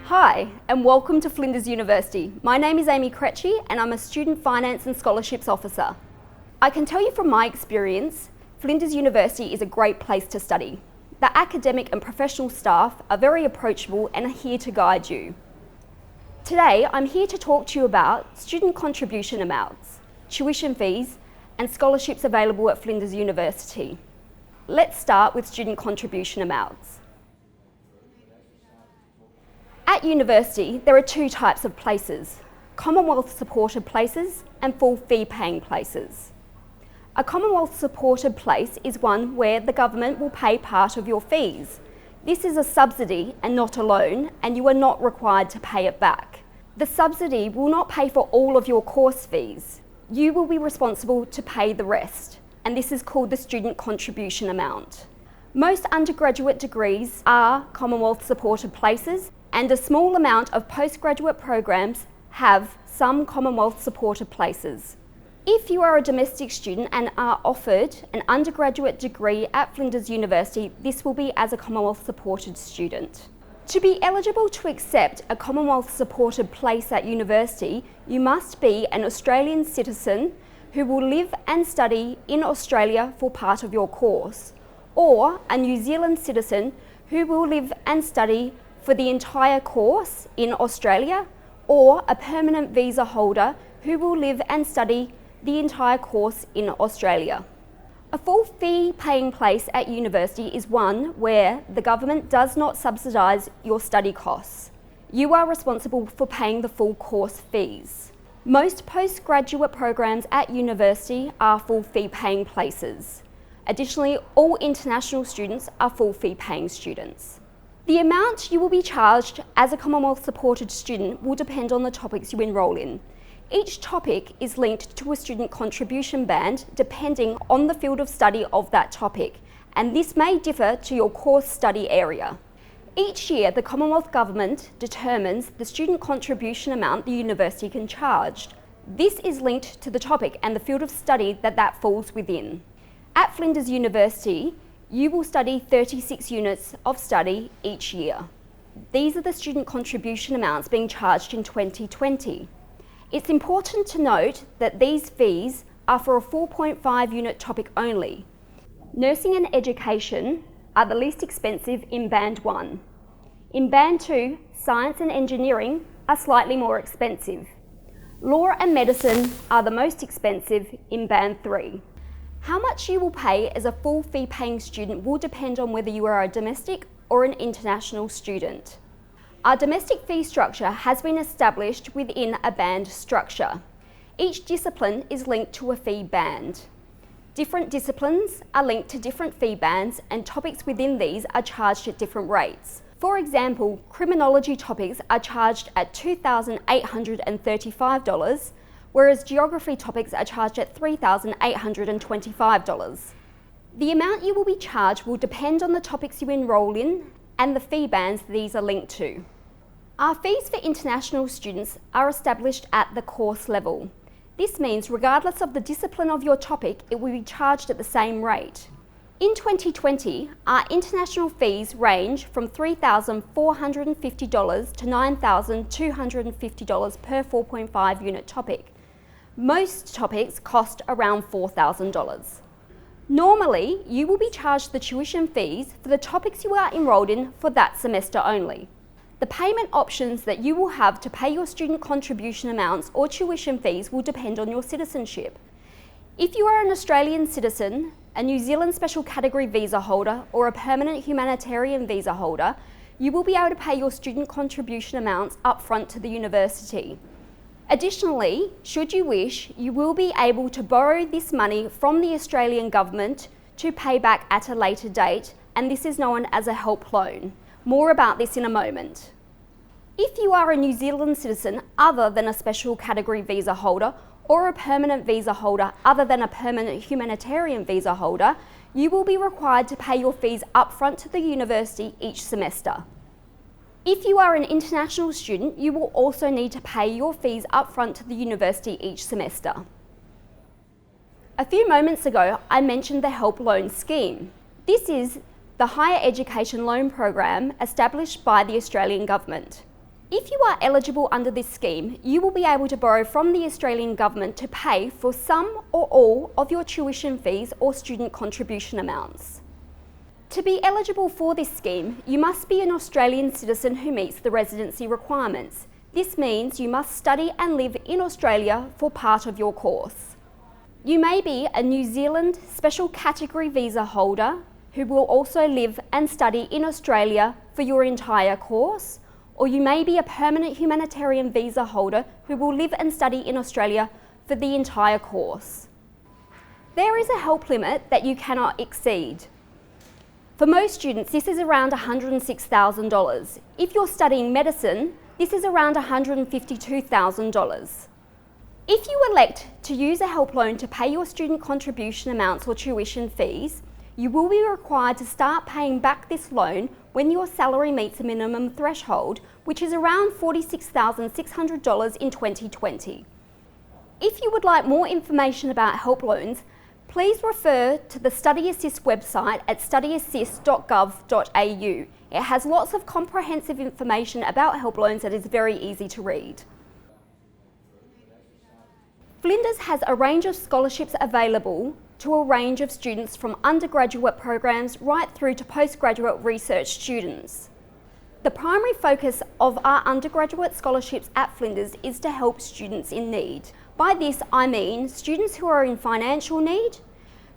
Hi, and welcome to Flinders University. My name is Amy Kreci, and I'm a Student Finance and Scholarships Officer. I can tell you from my experience, Flinders University is a great place to study. The academic and professional staff are very approachable and are here to guide you. Today, I'm here to talk to you about student contribution amounts, tuition fees, and scholarships available at Flinders University. Let's start with student contribution amounts. At university, there are two types of places: Commonwealth supported places and full fee paying places. A Commonwealth supported place is one where the government will pay part of your fees. This is a subsidy and not a loan, and you are not required to pay it back. The subsidy will not pay for all of your course fees. You will be responsible to pay the rest, and this is called the student contribution amount. Most undergraduate degrees are Commonwealth supported places, and a small amount of postgraduate programs have some Commonwealth supported places. If you are a domestic student and are offered an undergraduate degree at Flinders University, this will be as a Commonwealth supported student. To be eligible to accept a Commonwealth supported place at university, you must be an Australian citizen who will live and study in Australia for part of your course, or a New Zealand citizen who will live and study for the entire course in Australia, or a permanent visa holder who will live and study the entire course in Australia. A full fee paying place at university is one where the government does not subsidise your study costs. You are responsible for paying the full course fees. Most postgraduate programs at university are full fee paying places. Additionally, all international students are full fee paying students. The amount you will be charged as a Commonwealth supported student will depend on the topics you enrol in. Each topic is linked to a student contribution band depending on the field of study of that topic, and this may differ to your course study area. Each year, the Commonwealth Government determines the student contribution amount the university can charge. This is linked to the topic and the field of study that falls within. At Flinders University, you will study 36 units of study each year. These are the student contribution amounts being charged in 2020. It's important to note that these fees are for a 4.5 unit topic only. Nursing and education are the least expensive in Band 1. In Band 2, science and engineering are slightly more expensive. Law and medicine are the most expensive in Band 3. How much you will pay as a full fee paying student will depend on whether you are a domestic or an international student. Our domestic fee structure has been established within a band structure. Each discipline is linked to a fee band. Different disciplines are linked to different fee bands, and topics within these are charged at different rates. For example, criminology topics are charged at $2,835, whereas geography topics are charged at $3,825. The amount you will be charged will depend on the topics you enrol in and the fee bands these are linked to. Our fees for international students are established at the course level. This means regardless of the discipline of your topic, it will be charged at the same rate. In 2020, our international fees range from $3,450 to $9,250 per 4.5 unit topic. Most topics cost around $4,000. Normally, you will be charged the tuition fees for the topics you are enrolled in for that semester only. The payment options that you will have to pay your student contribution amounts or tuition fees will depend on your citizenship. If you are an Australian citizen, a New Zealand special category visa holder, or a permanent humanitarian visa holder, you will be able to pay your student contribution amounts upfront to the university. Additionally, should you wish, you will be able to borrow this money from the Australian government to pay back at a later date, and this is known as a help loan. More about this in a moment. If you are a New Zealand citizen other than a special category visa holder, or a permanent visa holder other than a permanent humanitarian visa holder, you will be required to pay your fees upfront to the university each semester. If you are an international student, you will also need to pay your fees upfront to the university each semester. A few moments ago, I mentioned the Help Loan Scheme. This is the higher education loan program established by the Australian Government. If you are eligible under this scheme, you will be able to borrow from the Australian Government to pay for some or all of your tuition fees or student contribution amounts. To be eligible for this scheme, you must be an Australian citizen who meets the residency requirements. This means you must study and live in Australia for part of your course. You may be a New Zealand Special Category Visa holder who will also live and study in Australia for your entire course, or you may be a permanent humanitarian visa holder who will live and study in Australia for the entire course. There is a help limit that you cannot exceed. For most students, this is around $106,000. If you're studying medicine, this is around $152,000. If you elect to use a help loan to pay your student contribution amounts or tuition fees, you will be required to start paying back this loan when your salary meets a minimum threshold, which is around $46,600 in 2020. If you would like more information about help loans, please refer to the Study Assist website at studyassist.gov.au. It has lots of comprehensive information about help loans that is very easy to read. Flinders has a range of scholarships available to a range of students from undergraduate programs right through to postgraduate research students. The primary focus of our undergraduate scholarships at Flinders is to help students in need. By this I mean students who are in financial need,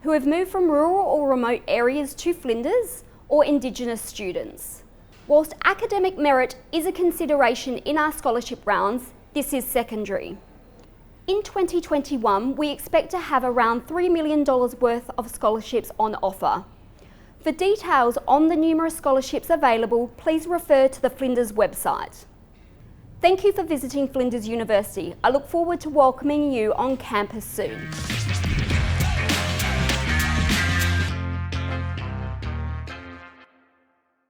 who have moved from rural or remote areas to Flinders, or Indigenous students. Whilst academic merit is a consideration in our scholarship rounds, this is secondary. In 2021, we expect to have around $3 million worth of scholarships on offer. For details on the numerous scholarships available, please refer to the Flinders website. Thank you for visiting Flinders University. I look forward to welcoming you on campus soon.